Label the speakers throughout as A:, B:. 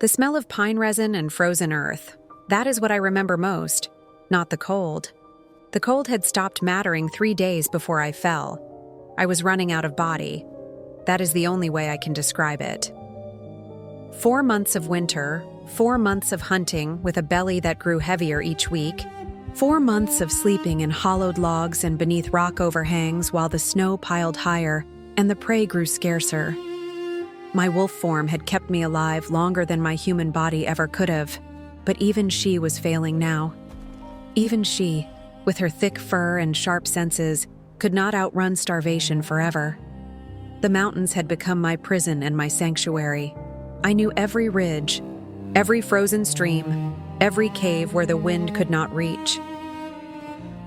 A: The smell of pine resin and frozen earth. That is what I remember most, not the cold. The cold had stopped mattering 3 days before I fell. I was running out of body. That is the only way I can describe it. 4 months of winter, 4 months of hunting with a belly that grew heavier each week, 4 months of sleeping in hollowed logs and beneath rock overhangs while the snow piled higher and the prey grew scarcer. My wolf form had kept me alive longer than my human body ever could have, but even she was failing now. Even she, with her thick fur and sharp senses, could not outrun starvation forever. The mountains had become my prison and my sanctuary. I knew every ridge, every frozen stream, every cave where the wind could not reach.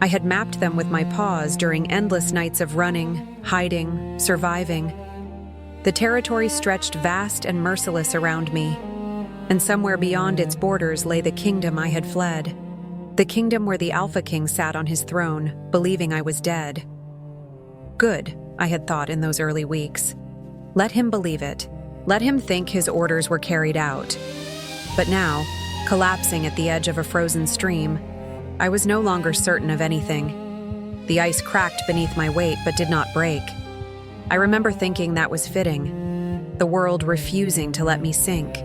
A: I had mapped them with my paws during endless nights of running, hiding, surviving. The territory stretched vast and merciless around me, and somewhere beyond its borders lay the kingdom I had fled. The kingdom where the Alpha King sat on his throne, believing I was dead. Good, I had thought in those early weeks. Let him believe it. Let him think his orders were carried out. But now, collapsing at the edge of a frozen stream, I was no longer certain of anything. The ice cracked beneath my weight but did not break. I remember thinking that was fitting. The world refusing to let me sink,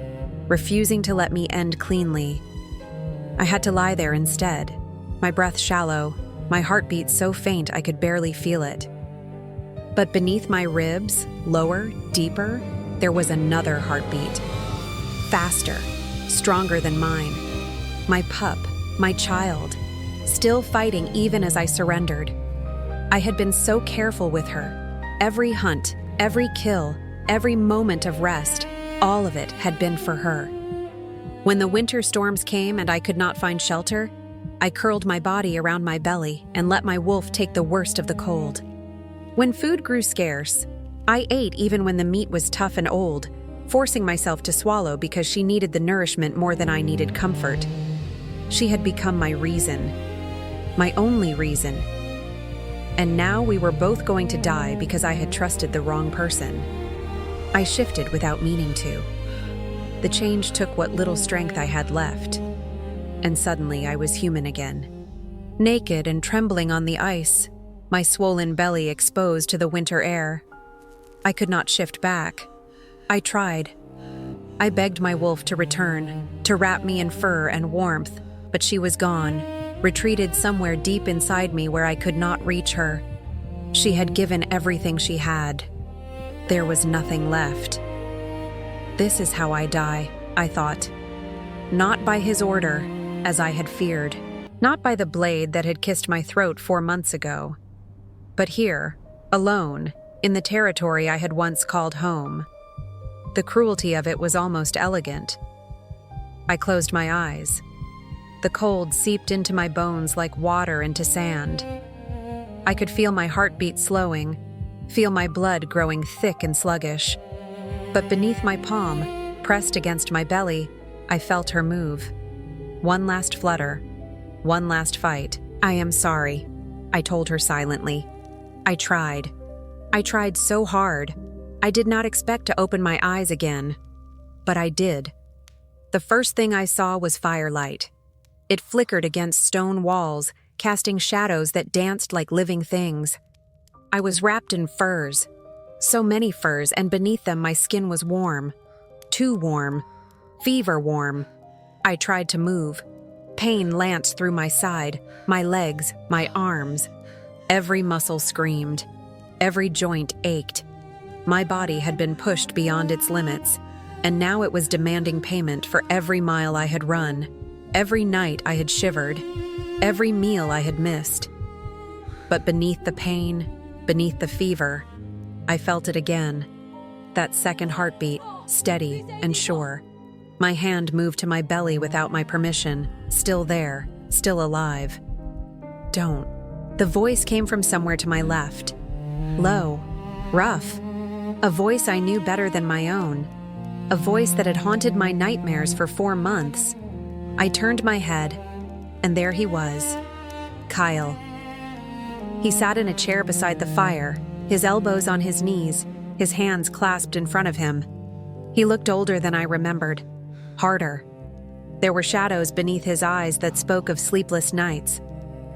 A: refusing to let me end cleanly. I had to lie there instead, my breath shallow, my heartbeat so faint I could barely feel it. But beneath my ribs, lower, deeper, there was another heartbeat. Faster, stronger than mine. My pup, my child, still fighting even as I surrendered. I had been so careful with her. Every hunt, every kill, every moment of rest, all of it had been for her. When the winter storms came and I could not find shelter, I curled my body around my belly and let my wolf take the worst of the cold. When food grew scarce, I ate even when the meat was tough and old, forcing myself to swallow because she needed the nourishment more than I needed comfort. She had become my reason, my only reason. And now we were both going to die because I had trusted the wrong person. I shifted without meaning to. The change took what little strength I had left, and suddenly I was human again. Naked and trembling on the ice, my swollen belly exposed to the winter air. I could not shift back. I tried. I begged my wolf to return, to wrap me in fur and warmth, but she was gone, retreated somewhere deep inside me where I could not reach her. She had given everything she had. There was nothing left. This is how I die, I thought. Not by his order, as I had feared. Not by the blade that had kissed my throat 4 months ago. But here, alone, in the territory I had once called home. The cruelty of it was almost elegant. I closed my eyes. The cold seeped into my bones like water into sand. I could feel my heartbeat slowing, feel my blood growing thick and sluggish. But beneath my palm, pressed against my belly, I felt her move. One last flutter, one last fight. I am sorry, I told her silently. I tried. I tried so hard. I did not expect to open my eyes again. But I did. The first thing I saw was firelight. It flickered against stone walls, casting shadows that danced like living things. I was wrapped in furs. So many furs, and beneath them my skin was warm. Too warm. Fever warm. I tried to move. Pain lanced through my side, my legs, my arms. Every muscle screamed. Every joint ached. My body had been pushed beyond its limits, and now it was demanding payment for every mile I had run, every night I had shivered, every meal I had missed. But beneath the pain, beneath the fever, I felt it again. That second heartbeat, steady and sure. My hand moved to my belly without my permission, still there, still alive. Don't. The voice came from somewhere to my left. Low, rough. A voice I knew better than my own. A voice that had haunted my nightmares for 4 months. I turned my head, and there he was, Kyle. He sat in a chair beside the fire, his elbows on his knees, his hands clasped in front of him. He looked older than I remembered. harder. There were shadows beneath his eyes that spoke of sleepless nights,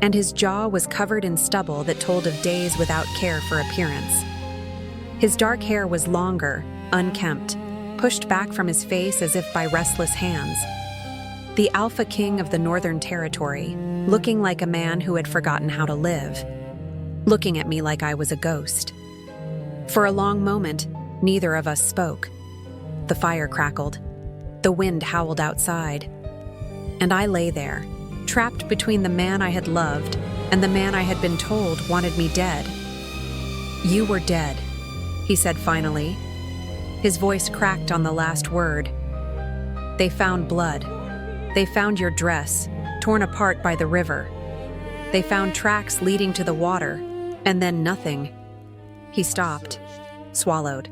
A: and his jaw was covered in stubble that told of days without care for appearance. His dark hair was longer, unkempt, pushed back from his face as if by restless hands. The Alpha King of the Northern Territory, looking like a man who had forgotten how to live, looking at me like I was a ghost. For a long moment, neither of us spoke. The fire crackled. The wind howled outside. And I lay there, trapped between the man I had loved and the man I had been told wanted me dead. "You were dead," he said finally. His voice cracked on the last word. "They found blood. They found your dress, torn apart by the river. They found tracks leading to the water, and then nothing." He stopped, swallowed.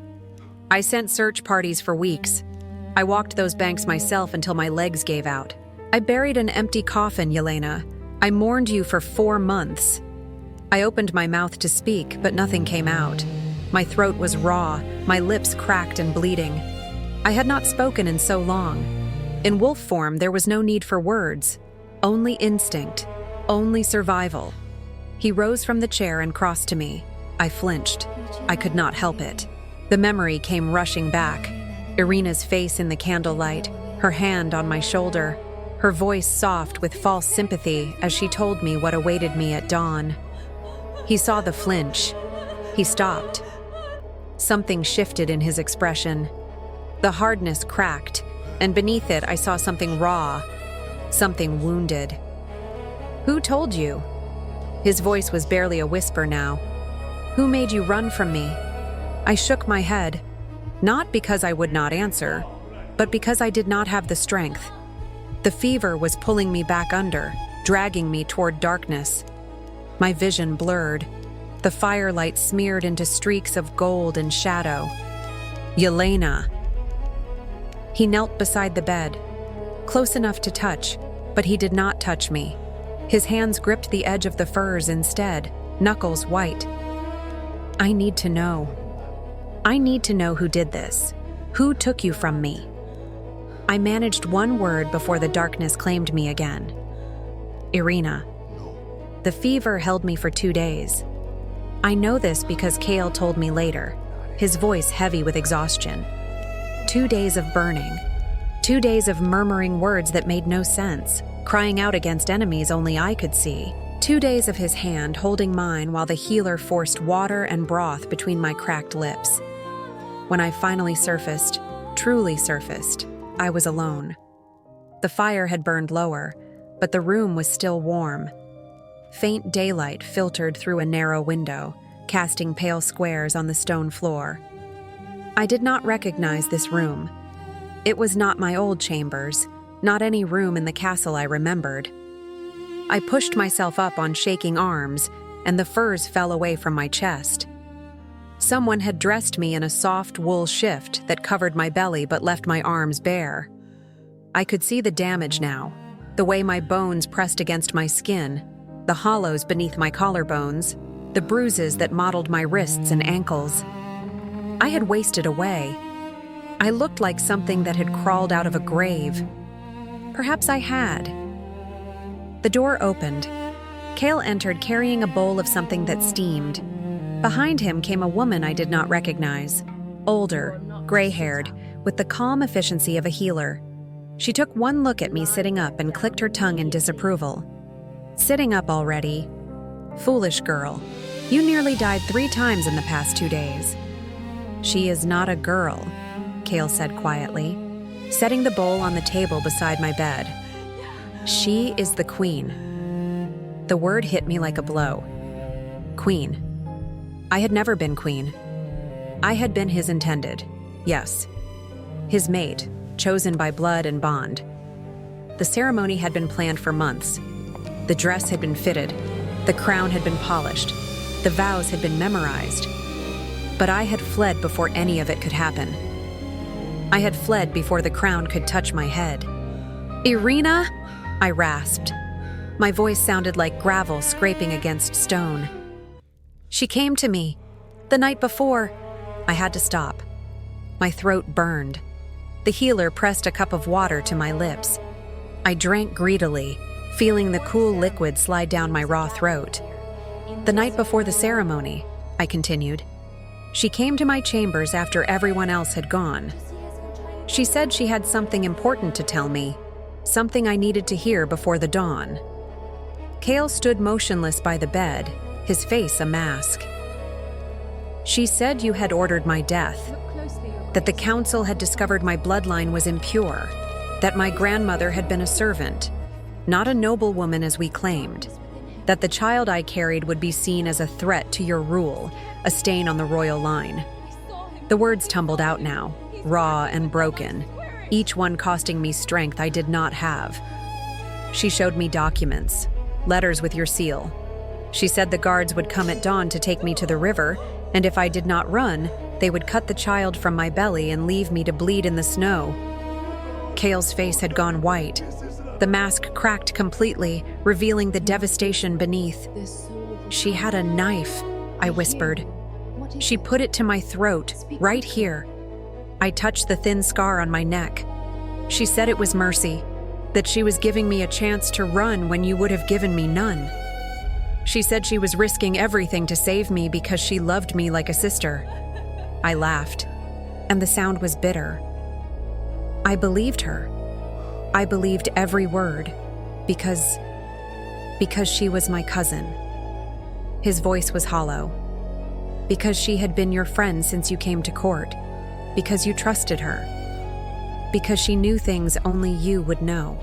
A: "I sent search parties for weeks. I walked those banks myself until my legs gave out. I buried an empty coffin, Yelena. I mourned you for 4 months. I opened my mouth to speak, but nothing came out. My throat was raw, my lips cracked and bleeding. I had not spoken in so long. In wolf form, there was no need for words. Only instinct, only survival." He rose from the chair and crossed to me. I flinched. I could not help it. The memory came rushing back. Irina's face in the candlelight, her hand on my shoulder, her voice soft with false sympathy as she told me what awaited me at dawn. He saw the flinch. He stopped. Something shifted in his expression. The hardness cracked, and beneath it I saw something raw, something wounded. "Who told you?" His voice was barely a whisper now. "Who made you run from me?" I shook my head, not because I would not answer, but because I did not have the strength. The fever was pulling me back under, dragging me toward darkness. My vision blurred. The firelight smeared into streaks of gold and shadow. "Yelena!" He knelt beside the bed, close enough to touch, but he did not touch me. His hands gripped the edge of the furs instead, knuckles white. "I need to know. I need to know who did this. Who took you from me?" I managed one word before the darkness claimed me again. "Irina." The fever held me for 2 days. I know this because Kale told me later, his voice heavy with exhaustion. 2 days of burning. 2 days of murmuring words that made no sense, crying out against enemies only I could see. 2 days of his hand holding mine while the healer forced water and broth between my cracked lips. When I finally surfaced, truly surfaced, I was alone. The fire had burned lower, but the room was still warm. Faint daylight filtered through a narrow window, casting pale squares on the stone floor. I did not recognize this room. It was not my old chambers, not any room in the castle I remembered. I pushed myself up on shaking arms, and the furs fell away from my chest. Someone had dressed me in a soft wool shift that covered my belly but left my arms bare. I could see the damage now, the way my bones pressed against my skin, the hollows beneath my collarbones, the bruises that mottled my wrists and ankles. I had wasted away. I looked like something that had crawled out of a grave. Perhaps I had. The door opened. Kale entered carrying a bowl of something that steamed. Behind him came a woman I did not recognize, older, gray-haired, with the calm efficiency of a healer. She took one look at me sitting up and clicked her tongue in disapproval. "Sitting up already? Foolish girl. You nearly died 3 times in the past 2 days." "She is not a girl," Kale said quietly, setting the bowl on the table beside my bed. "She is the queen." The word hit me like a blow. Queen. I had never been queen. I had been his intended, yes. His mate, chosen by blood and bond. The ceremony had been planned for months. The dress had been fitted. The crown had been polished. The vows had been memorized. But I had fled before any of it could happen. I had fled before the crown could touch my head. "Irina?" I rasped. My voice sounded like gravel scraping against stone. "She came to me. The night before." I had to stop. My throat burned. The healer pressed a cup of water to my lips. I drank greedily, feeling the cool liquid slide down my raw throat. The night before the ceremony, I continued, she came to my chambers after everyone else had gone. She said she had something important to tell me, something I needed to hear before the dawn. Kale stood motionless by the bed, his face a mask. She said you had ordered my death, that the council had discovered my bloodline was impure, that my grandmother had been a servant, not a noblewoman as we claimed, that the child I carried would be seen as a threat to your rule, a stain on the royal line. The words tumbled out now, raw and broken, each one costing me strength I did not have. She showed me documents, letters with your seal. She said the guards would come at dawn to take me to the river, and if I did not run, they would cut the child from my belly and leave me to bleed in the snow. Kale's face had gone white. The mask cracked completely, revealing the devastation beneath. She had a knife, I whispered. She put it to my throat, right here. I touched the thin scar on my neck. She said it was mercy, that she was giving me a chance to run when you would have given me none. She said she was risking everything to save me because she loved me like a sister. I laughed, and the sound was bitter. I believed her. I believed every word, because she was my cousin. His voice was hollow. Because she had been your friend since you came to court. Because you trusted her. Because she knew things only you would know.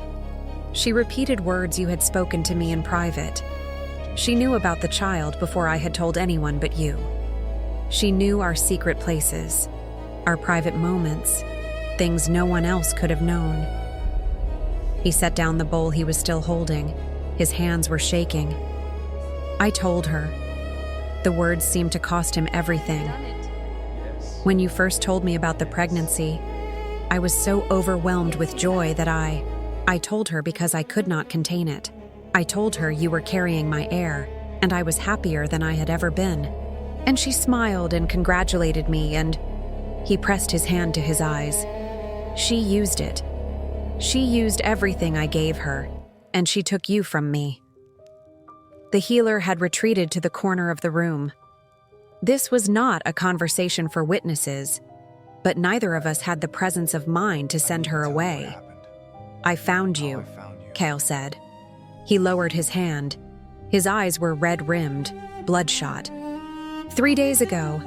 A: She repeated words you had spoken to me in private. She knew about the child before I had told anyone but you. She knew our secret places, our private moments, things no one else could have known. He set down the bowl he was still holding. His hands were shaking. I told her. The words seemed to cost him everything. When you first told me about the pregnancy, I was so overwhelmed with joy that I told her because I could not contain it. I told her you were carrying my heir, and I was happier than I had ever been. And she smiled and congratulated me, and he pressed his hand to his eyes. She used it. She used everything I gave her, and she took you from me. The healer had retreated to the corner of the room. This was not a conversation for witnesses, but neither of us had the presence of mind to send her away. I found you, Kale said. He lowered his hand. His eyes were red-rimmed, bloodshot. 3 days ago,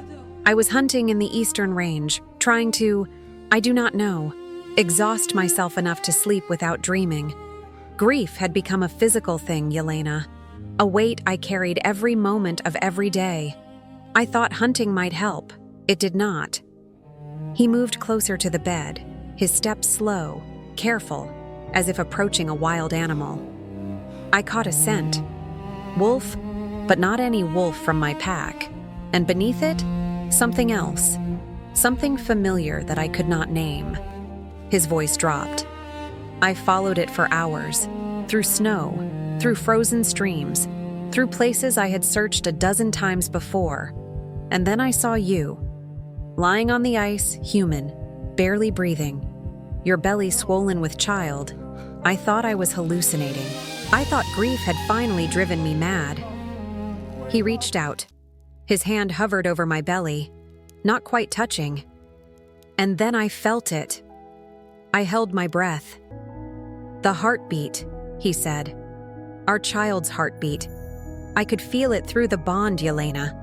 A: I was hunting in the Eastern Range, trying to, I do not know, exhaust myself enough to sleep without dreaming. Grief had become a physical thing, Yelena, a weight I carried every moment of every day. I thought hunting might help. It did not. He moved closer to the bed, his steps slow, careful, as if approaching a wild animal. I caught a scent. Wolf, but not any wolf from my pack. And beneath it, something else. Something familiar that I could not name. His voice dropped. I followed it for hours, through snow, through frozen streams, through places I had searched a dozen times before. And then I saw you, lying on the ice, human, barely breathing, your belly swollen with child. I thought I was hallucinating. I thought grief had finally driven me mad. He reached out. His hand hovered over my belly, not quite touching. And then I felt it. I held my breath. The heartbeat, he said. Our child's heartbeat. I could feel it through the bond, Yelena.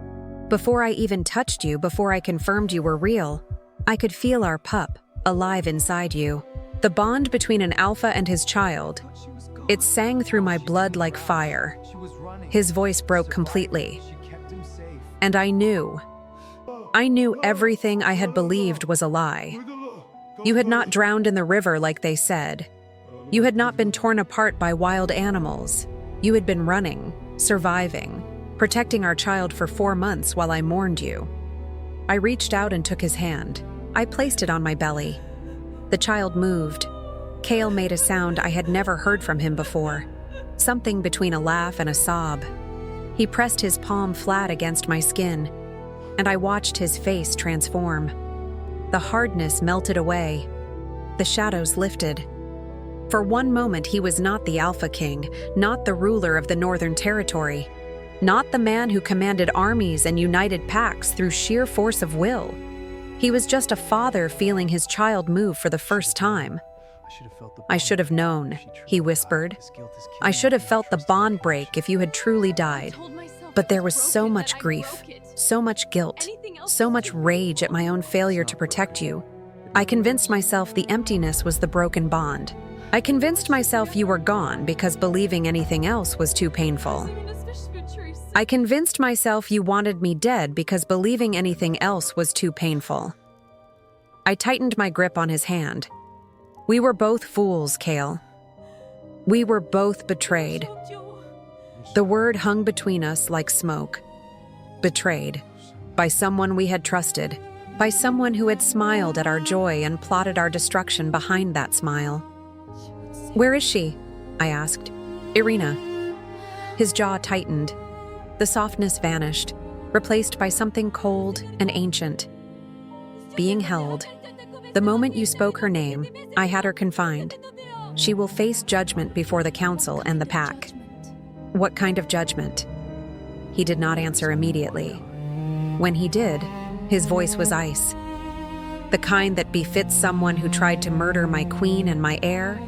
A: Before I even touched you, before I confirmed you were real, I could feel our pup, alive inside you. The bond between an alpha and his child. It sang through my blood like fire. His voice broke completely. And I knew everything I had believed was a lie. You had not drowned in the river like they said. You had not been torn apart by wild animals. You had been running, surviving, protecting our child for 4 months while I mourned you. I reached out and took his hand. I placed it on my belly. The child moved. Kale made a sound I had never heard from him before, something between a laugh and a sob. He pressed his palm flat against my skin, and I watched his face transform. The hardness melted away. the shadows lifted. For one moment, he was not the Alpha King, not the ruler of the Northern Territory, not the man who commanded armies and united packs through sheer force of will. He was just a father feeling his child move for the first time. I should have known, he whispered. I should have felt the bond break if you had truly died. But there was so much grief, so much guilt, so much rage at my own failure to protect you. I convinced myself the emptiness was the broken bond. I convinced myself you were gone because believing anything else was too painful. I convinced myself you wanted me dead because believing anything else was too painful. I tightened my grip on his hand. We were both fools, Kale. We were both betrayed. The word hung between us like smoke. Betrayed. By someone we had trusted. By someone who had smiled at our joy and plotted our destruction behind that smile. Where is she? I asked. Irina. His jaw tightened. The softness vanished, replaced by something cold and ancient. Being held. The moment you spoke her name, I had her confined. She will face judgment before the council and the pack. What kind of judgment? He did not answer immediately. When he did, his voice was ice. The kind that befits someone who tried to murder my queen and my heir.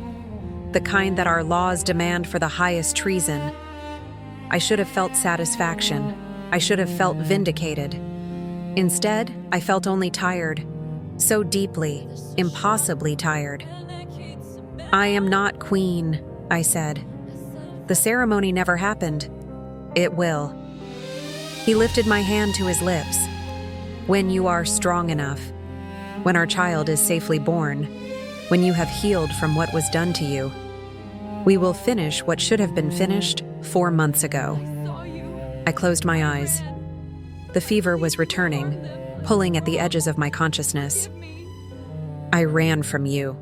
A: The kind that our laws demand for the highest treason. I should have felt satisfaction. I should have felt vindicated. Instead, I felt only tired. So deeply, impossibly tired. I am not queen, I said. The ceremony never happened. It will. He lifted my hand to his lips. When you are strong enough, when our child is safely born, when you have healed from what was done to you, we will finish what should have been finished 4 months ago. I closed my eyes. The fever was returning, pulling at the edges of my consciousness. I ran from you,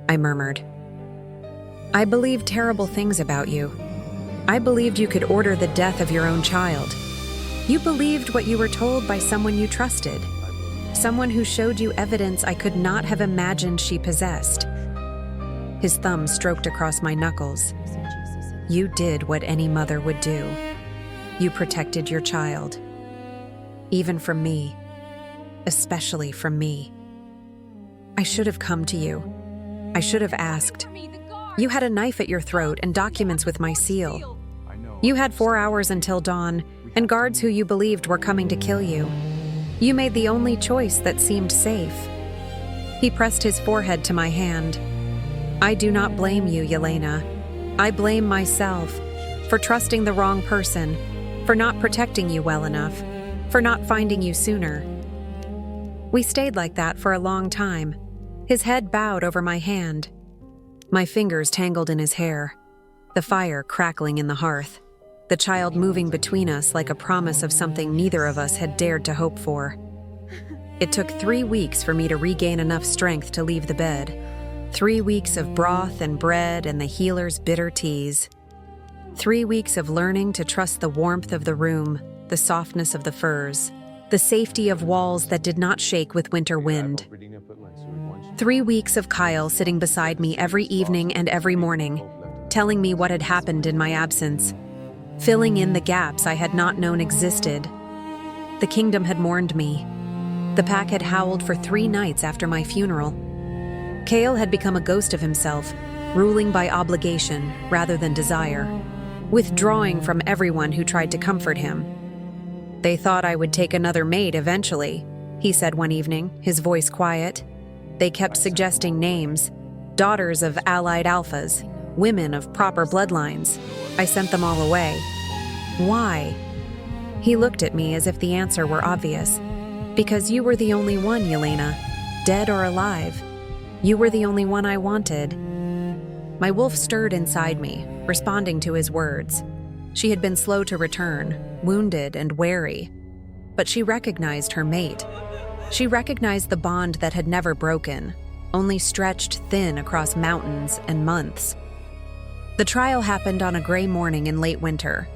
A: I murmured. I believed terrible things about you. I believed you could order the death of your own child. You believed what you were told by someone you trusted, someone who showed you evidence I could not have imagined she possessed. His thumb stroked across my knuckles. You did what any mother would do. You protected your child. Even from me. Especially from me. I should have come to you. I should have asked. You had a knife at your throat and documents with my seal. You had 4 hours until dawn, and guards who you believed were coming to kill you. You made the only choice that seemed safe. He pressed his forehead to my hand. I do not blame you, Yelena. I blame myself for trusting the wrong person, for not protecting you well enough, for not finding you sooner. We stayed like that for a long time. His head bowed over my hand. My fingers tangled in his hair, the fire crackling in the hearth, the child moving between us like a promise of something neither of us had dared to hope for. It took 3 weeks for me to regain enough strength to leave the bed. 3 weeks of broth and bread and the healer's bitter teas. 3 weeks of learning to trust the warmth of the room, the softness of the furs, the safety of walls that did not shake with winter wind. 3 weeks of Kyle sitting beside me every evening and every morning, telling me what had happened in my absence, filling in the gaps I had not known existed. The kingdom had mourned me. The pack had howled for 3 nights after my funeral. Kale had become a ghost of himself, ruling by obligation rather than desire, withdrawing from everyone who tried to comfort him. They thought I would take another mate eventually, he said one evening, his voice quiet. They kept suggesting names, daughters of allied alphas, women of proper bloodlines. I sent them all away. Why? He looked at me as if the answer were obvious. Because you were the only one, Yelena, dead or alive. You were the only one I wanted. My wolf stirred inside me, responding to his words. She had been slow to return, wounded and wary. But she recognized her mate. She recognized the bond that had never broken, only stretched thin across mountains and months. The trial happened on a gray morning in late winter.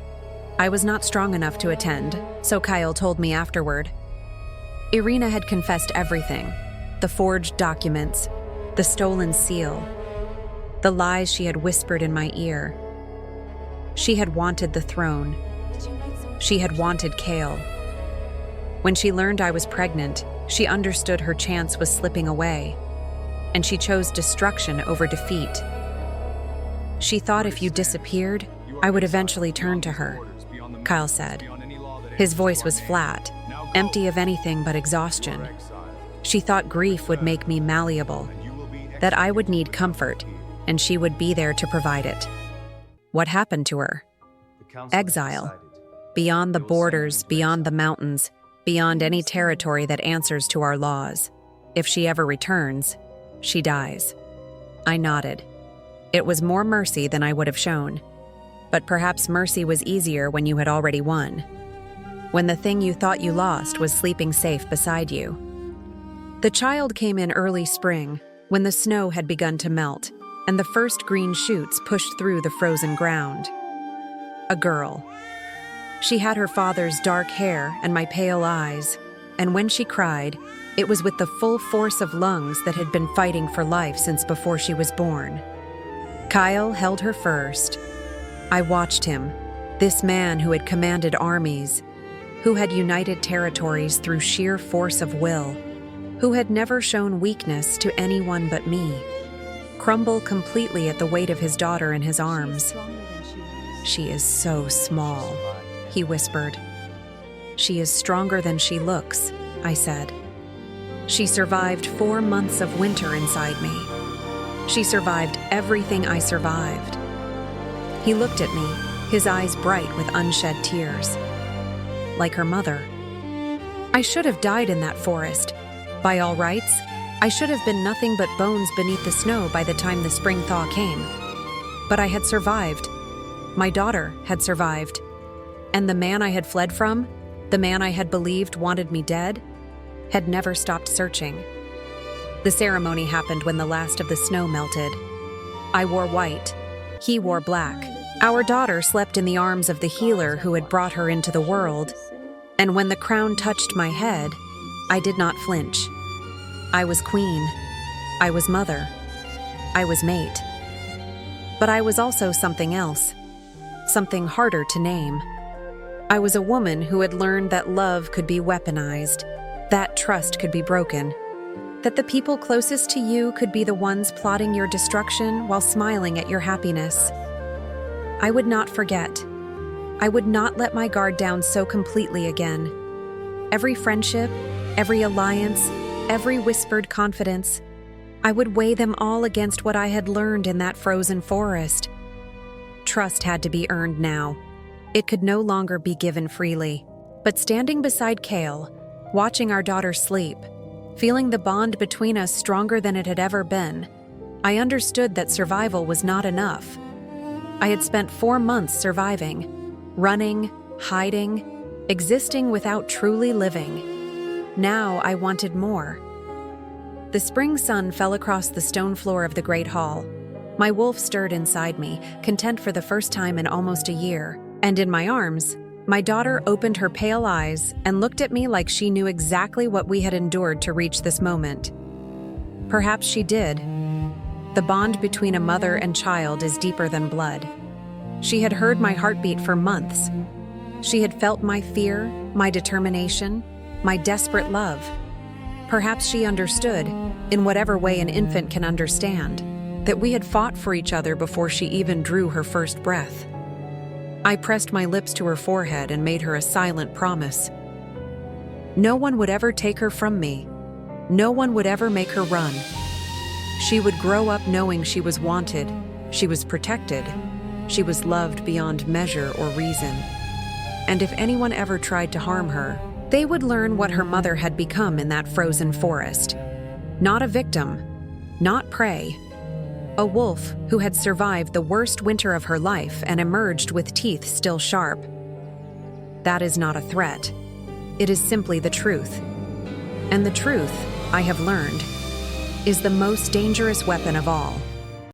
A: I was not strong enough to attend, so Kyle told me afterward. Irina had confessed everything, the forged documents, the stolen seal, the lies she had whispered in my ear. She had wanted the throne. She had wanted Kale. When she learned I was pregnant, she understood her chance was slipping away, and she chose destruction over defeat. She thought if you disappeared, I would eventually turn to her, Kyle said. His voice was flat, empty of anything but exhaustion. She thought grief would make me malleable, that I would need comfort, and she would be there to provide it. What happened to her? Exile. Beyond the borders, beyond the mountains, beyond any territory that answers to our laws. If she ever returns, she dies. I nodded. It was more mercy than I would have shown. But perhaps mercy was easier when you had already won. When the thing you thought you lost was sleeping safe beside you. The child came in early spring, when the snow had begun to melt, and the first green shoots pushed through the frozen ground. A girl. She had her father's dark hair and my pale eyes, and when she cried, it was with the full force of lungs that had been fighting for life since before she was born. Kyle held her first. I watched him, this man who had commanded armies, who had united territories through sheer force of will, who had never shown weakness to anyone but me, crumble completely at the weight of his daughter in his arms. She is so small, he whispered. She is stronger than she looks, I said. She survived 4 months of winter inside me. She survived everything I survived. He looked at me, his eyes bright with unshed tears. Like her mother. I should have died in that forest. By all rights, I should have been nothing but bones beneath the snow by the time the spring thaw came. But I had survived. My daughter had survived. And the man I had fled from, the man I had believed wanted me dead, had never stopped searching. The ceremony happened when the last of the snow melted. I wore white. He wore black. Our daughter slept in the arms of the healer who had brought her into the world, and when the crown touched my head, I did not flinch. I was queen. I was mother. I was mate. But I was also something else, something harder to name. I was a woman who had learned that love could be weaponized, that trust could be broken, that the people closest to you could be the ones plotting your destruction while smiling at your happiness. I would not forget. I would not let my guard down so completely again. Every friendship, every alliance, every whispered confidence, I would weigh them all against what I had learned in that frozen forest. Trust had to be earned now. It could no longer be given freely. But standing beside Kale, watching our daughter sleep, feeling the bond between us stronger than it had ever been, I understood that survival was not enough. I had spent 4 months surviving, running, hiding, existing without truly living. Now I wanted more. The spring sun fell across the stone floor of the great hall. My wolf stirred inside me, content for the first time in almost a year, and in my arms, my daughter opened her pale eyes and looked at me like she knew exactly what we had endured to reach this moment. Perhaps she did. The bond between a mother and child is deeper than blood. She had heard my heartbeat for months. She had felt my fear, my determination, my desperate love. Perhaps she understood, in whatever way an infant can understand, that we had fought for each other before she even drew her first breath. I pressed my lips to her forehead and made her a silent promise. No one would ever take her from me. No one would ever make her run. She would grow up knowing she was wanted, she was protected, she was loved beyond measure or reason. And if anyone ever tried to harm her, they would learn what her mother had become in that frozen forest. Not a victim, not prey. A wolf who had survived the worst winter of her life and emerged with teeth still sharp. That is not a threat. It is simply the truth. And the truth, I have learned, is the most dangerous weapon of all.